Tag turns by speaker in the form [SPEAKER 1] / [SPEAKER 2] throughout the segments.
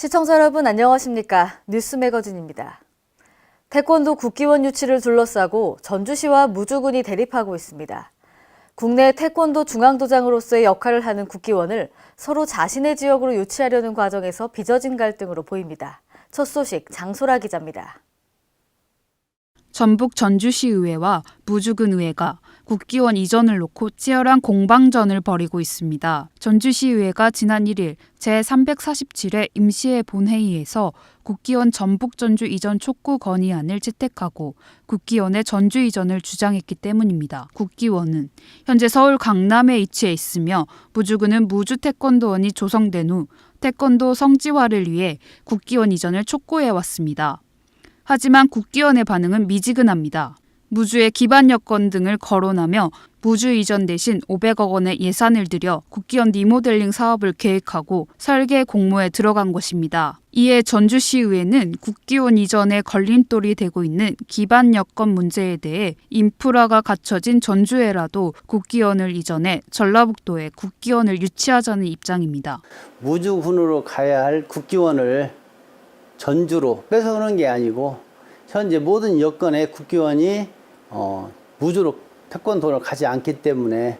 [SPEAKER 1] 시청자 여러분 안녕하십니까? 뉴스 매거진입니다. 태권도 국기원 유치를 둘러싸고 전주시와 무주군이 대립하고 있습니다. 국내 태권도 중앙도장으로서의 역할을 하는 국기원을 서로 자신의 지역으로 유치하려는 과정에서 빚어진 갈등으로 보입니다. 첫 소식 장소라 기자입니다.
[SPEAKER 2] 전북 전주시의회와 무주군의회가 국기원 이전을 놓고 치열한 공방전을 벌이고 있습니다. 전주시의회가 지난 1일 제347회 임시회 본회의에서 국기원 전북 전주 이전 촉구 건의안을 채택하고 국기원의 전주 이전을 주장했기 때문입니다. 국기원은 현재 서울 강남에 위치해 있으며 무주군은 무주 태권도원이 조성된 후 태권도 성지화를 위해 국기원 이전을 촉구해 왔습니다. 하지만 국기원의 반응은 미지근합니다. 무주의 기반 여건 등을 거론하며 무주 이전 대신 500억 원의 예산을 들여 국기원 리모델링 사업을 계획하고 설계 공모에 들어간 것입니다. 이에 전주시의회는 국기원 이전에 걸림돌이 되고 있는 기반 여건 문제에 대해 인프라가 갖춰진 전주에라도 국기원을 이전해 전라북도에 국기원을 유치하자는 입장입니다.
[SPEAKER 3] 무주군으로 가야 할 국기원을 전주로 뺏어오는 게 아니고 현재 모든 여건에 국기원이 무주로 태권도를 가지 않기 때문에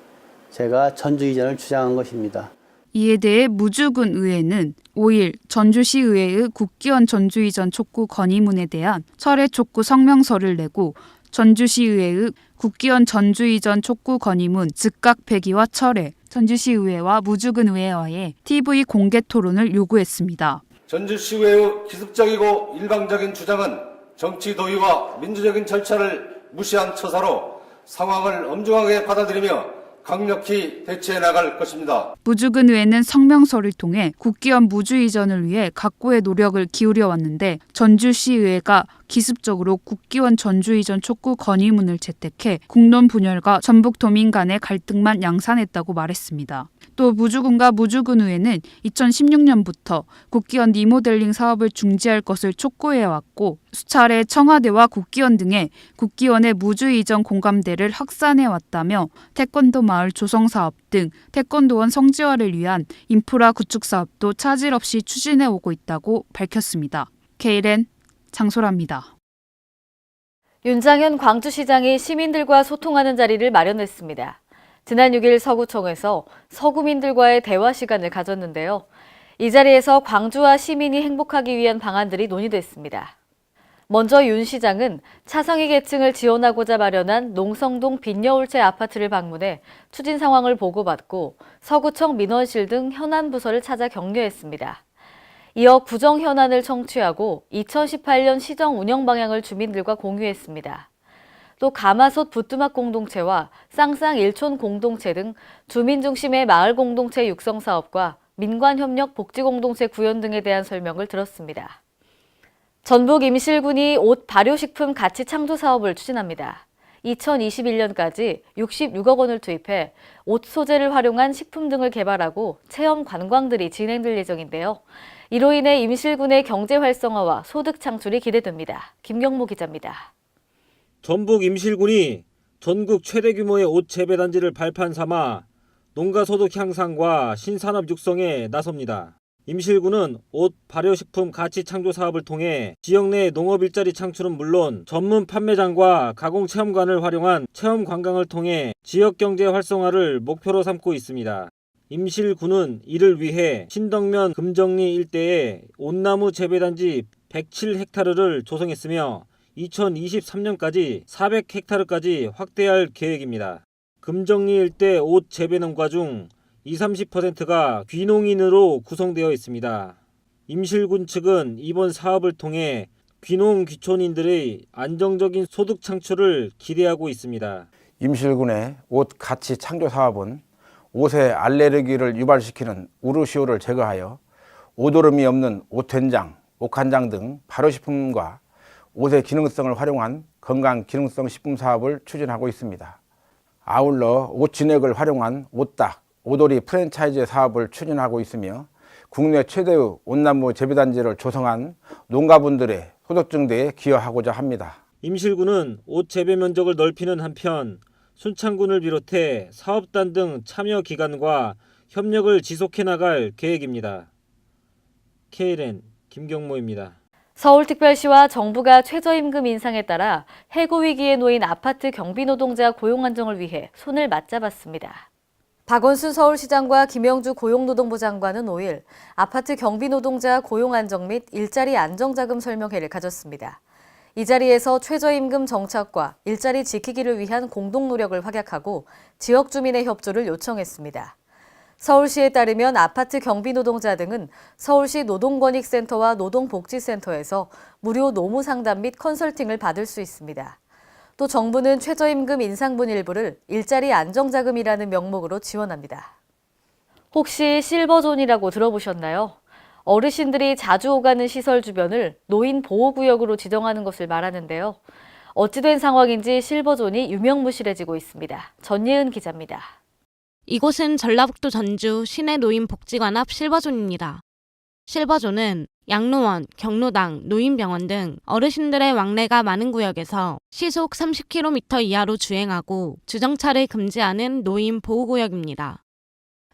[SPEAKER 3] 제가 전주 이전을 주장한 것입니다.
[SPEAKER 2] 이에 대해 무주군 의회는 5일 전주시의회의 국기원 전주 이전 촉구 건의문에 대한 철회 촉구 성명서를 내고 전주시의회의 국기원 전주 이전 촉구 건의문 즉각 폐기와 철회, 전주시의회와 무주군 의회와의 TV 공개 토론을 요구했습니다.
[SPEAKER 4] 전주시의회의 기습적이고 일방적인 주장은 정치 도의와 민주적인 절차를 무시한 처사로 상황을 엄중하게 받아들이며 강력히 대처해 나갈 것입니다.
[SPEAKER 2] 무주군 의회는 성명서를 통해 국기원 무주 이전을 위해 각고의 노력을 기울여 왔는데 전주시의회가 기습적으로 국기원 전주 이전 촉구 건의문을 채택해 국론 분열과 전북도민 간의 갈등만 양산했다고 말했습니다. 또 무주군과 무주군 의회는 2016년부터 국기원 리모델링 사업을 중지할 것을 촉구해왔고 수차례 청와대와 국기원 등에 국기원의 무주 이전 공감대를 확산해왔다며 태권도 마을 조성 사업 등 태권도원 성지화를 위한 인프라 구축 사업도 차질 없이 추진해오고 있다고 밝혔습니다. KLN 장소라입니다.
[SPEAKER 1] 윤장현 광주시장이 시민들과 소통하는 자리를 마련했습니다. 지난 6일 서구청에서 서구민들과의 대화 시간을 가졌는데요. 이 자리에서 광주와 시민이 행복하기 위한 방안들이 논의됐습니다. 먼저 윤 시장은 차상위 계층을 지원하고자 마련한 농성동 빈여울체 아파트를 방문해 추진 상황을 보고받고 서구청 민원실 등 현안 부서를 찾아 격려했습니다. 이어 구정 현안을 청취하고 2018년 시정 운영 방향을 주민들과 공유했습니다. 또 가마솥 부뚜막 공동체와 쌍쌍 일촌 공동체 등 주민 중심의 마을 공동체 육성 사업과 민관협력 복지공동체 구현 등에 대한 설명을 들었습니다. 전북 임실군이 옷 발효식품 가치 창조 사업을 추진합니다. 2021년까지 66억 원을 투입해 옷 소재를 활용한 식품 등을 개발하고 체험 관광들이 진행될 예정인데요. 이로 인해 임실군의 경제 활성화와 소득 창출이 기대됩니다. 김경모 기자입니다.
[SPEAKER 5] 전북 임실군이 전국 최대 규모의 옷 재배 단지를 발판 삼아 농가 소득 향상과 신산업 육성에 나섭니다. 임실군은 옷 발효식품 가치 창조 사업을 통해 지역 내 농업 일자리 창출은 물론 전문 판매장과 가공 체험관을 활용한 체험 관광을 통해 지역 경제 활성화를 목표로 삼고 있습니다. 임실군은 이를 위해 신덕면 금정리 일대에 온나무 재배단지 107헥타르를 조성했으며 2023년까지 400헥타르까지 확대할 계획입니다. 금정리 일대 옷 재배 농가 중 20-30%가 귀농인으로 구성되어 있습니다. 임실군 측은 이번 사업을 통해 귀농 귀촌인들의 안정적인 소득 창출을 기대하고 있습니다.
[SPEAKER 6] 임실군의 옷 가치 창조 사업은 옷의 알레르기를 유발시키는 우르시오를 제거하여 오도름이 없는 옷된장, 옷간장 등 발효식품과 옷의 기능성을 활용한 건강 기능성 식품 사업을 추진하고 있습니다. 아울러 옷 진액을 활용한 옷딱, 오돌이 프랜차이즈 사업을 추진하고 있으며 국내 최대의 온나무 재배단지를 조성한 농가분들의 소득 증대에 기여하고자 합니다.
[SPEAKER 5] 임실군은 옷 재배 면적을 넓히는 한편 순창군을 비롯해 사업단 등 참여 기관과 협력을 지속해 나갈 계획입니다. KLN 김경모입니다.
[SPEAKER 1] 서울특별시와 정부가 최저임금 인상에 따라 해고 위기에 놓인 아파트 경비 노동자 고용 안정을 위해 손을 맞잡았습니다. 박원순 서울시장과 김영주 고용노동부 장관은 5일 아파트 경비 노동자 고용 안정 및 일자리 안정자금 설명회를 가졌습니다. 이 자리에서 최저임금 정착과 일자리 지키기를 위한 공동 노력을 확약하고 지역 주민의 협조를 요청했습니다. 서울시에 따르면 아파트 경비 노동자 등은 서울시 노동권익센터와 노동복지센터에서 무료 노무 상담 및 컨설팅을 받을 수 있습니다. 또 정부는 최저임금 인상분 일부를 일자리 안정자금이라는 명목으로 지원합니다. 혹시 실버존이라고 들어보셨나요? 어르신들이 자주 오가는 시설 주변을 노인 보호구역으로 지정하는 것을 말하는데요. 어찌 된 상황인지 실버존이 유명무실해지고 있습니다. 전예은 기자입니다.
[SPEAKER 7] 이곳은 전라북도 전주 시내노인복지관 앞 실버존입니다. 실버존은 양로원, 경로당, 노인병원 등 어르신들의 왕래가 많은 구역에서 시속 30km 이하로 주행하고 주정차를 금지하는 노인 보호구역입니다.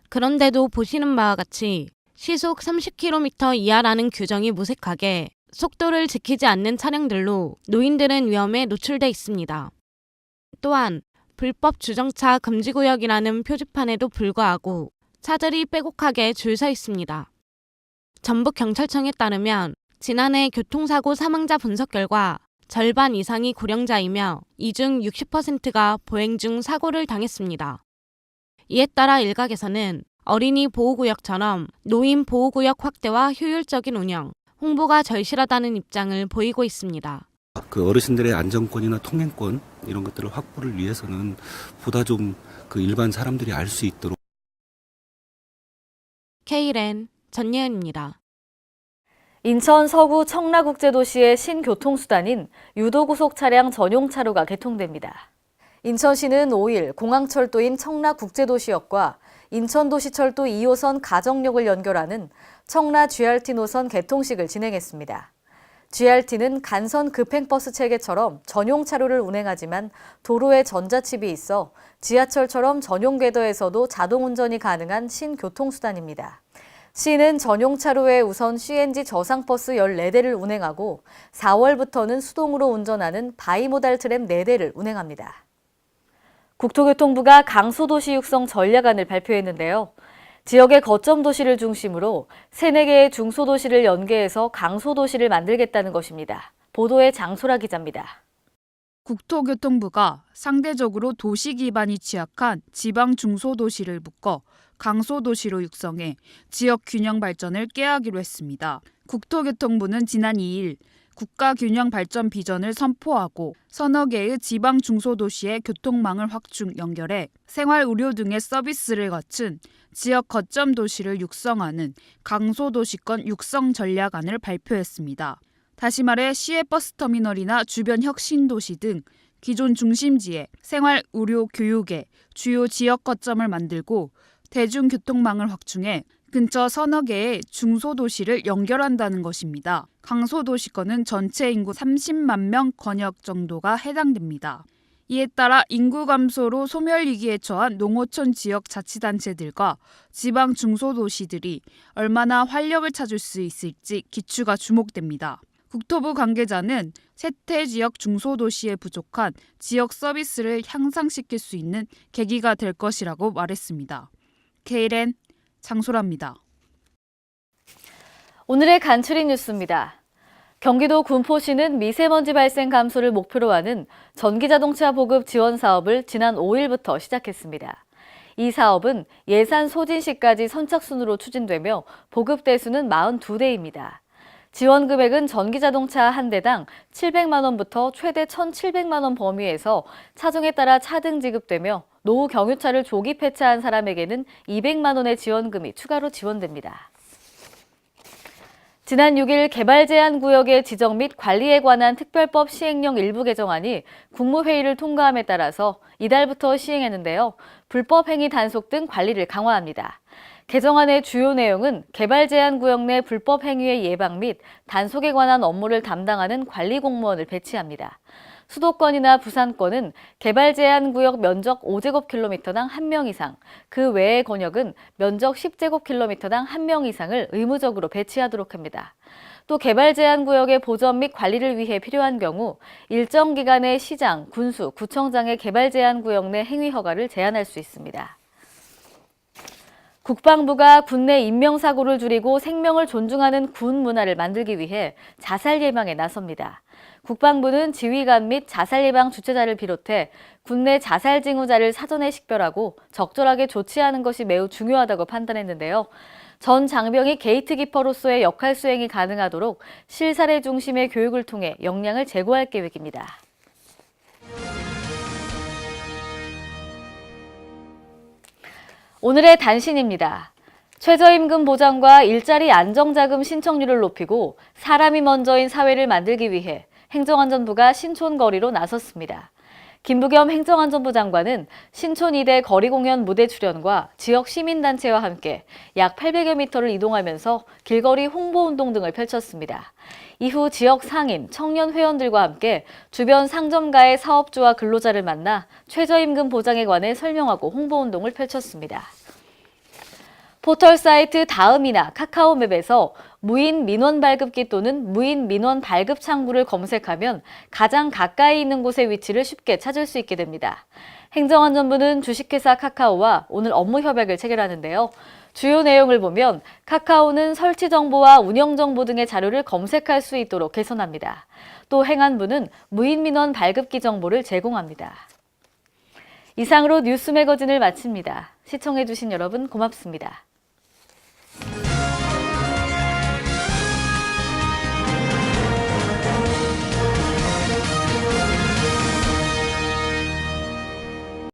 [SPEAKER 7] 그런데도 보시는 바와 같이 시속 30km 이하라는 규정이 무색하게 속도를 지키지 않는 차량들로 노인들은 위험에 노출돼 있습니다. 또한 불법 주정차 금지구역이라는 표지판에도 불구하고 차들이 빼곡하게 줄 서 있습니다. 전북경찰청에 따르면 지난해 교통사고 사망자 분석 결과 절반 이상이 고령자이며 이 중 60%가 보행 중 사고를 당했습니다. 이에 따라 일각에서는 어린이 보호구역처럼 노인 보호구역 확대와 효율적인 운영, 홍보가 절실하다는 입장을 보이고 있습니다.
[SPEAKER 8] 그 어르신들의 안전권이나 통행권 이런 것들을 확보를 위해서는 보다 좀 그 일반 사람들이 알 수 있도록
[SPEAKER 7] K랜 전예은입니다.
[SPEAKER 1] 인천 서구 청라국제도시의 신교통수단인 유도고속 차량 전용 차로가 개통됩니다. 인천시는 5일 공항철도인 청라국제도시역과 인천도시철도 2호선 가정역을 연결하는 청라 GRT 노선 개통식을 진행했습니다. GRT는 간선 급행버스 체계처럼 전용 차로를 운행하지만 도로에 전자칩이 있어 지하철처럼 전용 궤도에서도 자동 운전이 가능한 신교통수단입니다. 시는 전용 차로에 우선 CNG 저상버스 14대를 운행하고 4월부터는 수동으로 운전하는 바이모달 트램 4대를 운행합니다. 국토교통부가 강소도시 육성 전략안을 발표했는데요. 지역의 거점 도시를 중심으로 3-4개의 중소도시를 연계해서 강소도시를 만들겠다는 것입니다. 보도에 장소라 기자입니다.
[SPEAKER 2] 국토교통부가 상대적으로 도시 기반이 취약한 지방 중소도시를 묶어 강소도시로 육성해 지역 균형 발전을 꾀하기로 했습니다. 국토교통부는 지난 2일 국가균형 발전 비전을 선포하고 서너 개의 지방 중소도시의 교통망을 확충 연결해 생활 의료 등의 서비스를 갖춘 지역 거점 도시를 육성하는 강소도시권 육성 전략안을 발표했습니다. 다시 말해 시의 버스터미널이나 주변 혁신도시 등 기존 중심지에 생활 의료 교육의 주요 지역 거점을 만들고 대중교통망을 확충해 근처 서너 개의 중소도시를 연결한다는 것입니다. 강소도시권은 전체 인구 30만 명 권역 정도가 해당됩니다. 이에 따라 인구 감소로 소멸위기에 처한 농어촌 지역 자치단체들과 지방 중소도시들이 얼마나 활력을 찾을 수 있을지 기추가 주목됩니다. 국토부 관계자는 세태 지역 중소도시에 부족한 지역 서비스를 향상시킬 수 있는 계기가 될 것이라고 말했습니다. K랜 장소라입니다.
[SPEAKER 1] 오늘의 간추린 뉴스입니다. 경기도 군포시는 미세먼지 발생 감소를 목표로 하는 전기자동차 보급 지원 사업을 지난 5일부터 시작했습니다. 이 사업은 예산 소진 시까지 선착순으로 추진되며 보급 대수는 42대입니다. 지원 금액은 전기자동차 한 대당 700만 원부터 최대 1,700만 원 범위에서 차종에 따라 차등 지급되며 노후 경유차를 조기 폐차한 사람에게는 200만 원의 지원금이 추가로 지원됩니다. 지난 6일 개발제한구역의 지정 및 관리에 관한 특별법 시행령 일부 개정안이 국무회의를 통과함에 따라서 이달부터 시행했는데요. 불법 행위 단속 등 관리를 강화합니다. 개정안의 주요 내용은 개발제한구역 내 불법 행위의 예방 및 단속에 관한 업무를 담당하는 관리 공무원을 배치합니다. 수도권이나 부산권은 개발제한구역 면적 5제곱킬로미터당 1명 이상, 그 외의 권역은 면적 10제곱킬로미터당 1명 이상을 의무적으로 배치하도록 합니다. 또 개발 제한 구역의 보전 및 관리를 위해 필요한 경우 일정 기간의 시장, 군수, 구청장의 개발 제한 구역 내 행위 허가를 제한할 수 있습니다. 국방부가 군내 인명사고를 줄이고 생명을 존중하는 군 문화를 만들기 위해 자살 예방에 나섭니다. 국방부는 지휘관 및 자살 예방 주최자를 비롯해 군내 자살 징후자를 사전에 식별하고 적절하게 조치하는 것이 매우 중요하다고 판단했는데요. 전 장병이 게이트키퍼로서의 역할 수행이 가능하도록 실사례 중심의 교육을 통해 역량을 제고할 계획입니다. 오늘의 단신입니다. 최저임금 보장과 일자리 안정자금 신청률을 높이고 사람이 먼저인 사회를 만들기 위해 행정안전부가 신촌거리로 나섰습니다. 김부겸 행정안전부 장관은 신촌 2대 거리공연 무대 출연과 지역 시민단체와 함께 약 800여 미터를 이동하면서 길거리 홍보운동 등을 펼쳤습니다. 이후 지역 상인, 청년 회원들과 함께 주변 상점가의 사업주와 근로자를 만나 최저임금 보장에 관해 설명하고 홍보운동을 펼쳤습니다. 포털 사이트 다음이나 카카오맵에서 무인 민원 발급기 또는 무인 민원 발급 창구를 검색하면 가장 가까이 있는 곳의 위치를 쉽게 찾을 수 있게 됩니다. 행정안전부는 주식회사 카카오와 오늘 업무 협약을 체결하는데요. 주요 내용을 보면 카카오는 설치 정보와 운영 정보 등의 자료를 검색할 수 있도록 개선합니다. 또 행안부는 무인 민원 발급기 정보를 제공합니다. 이상으로 뉴스 매거진을 마칩니다. 시청해주신 여러분 고맙습니다.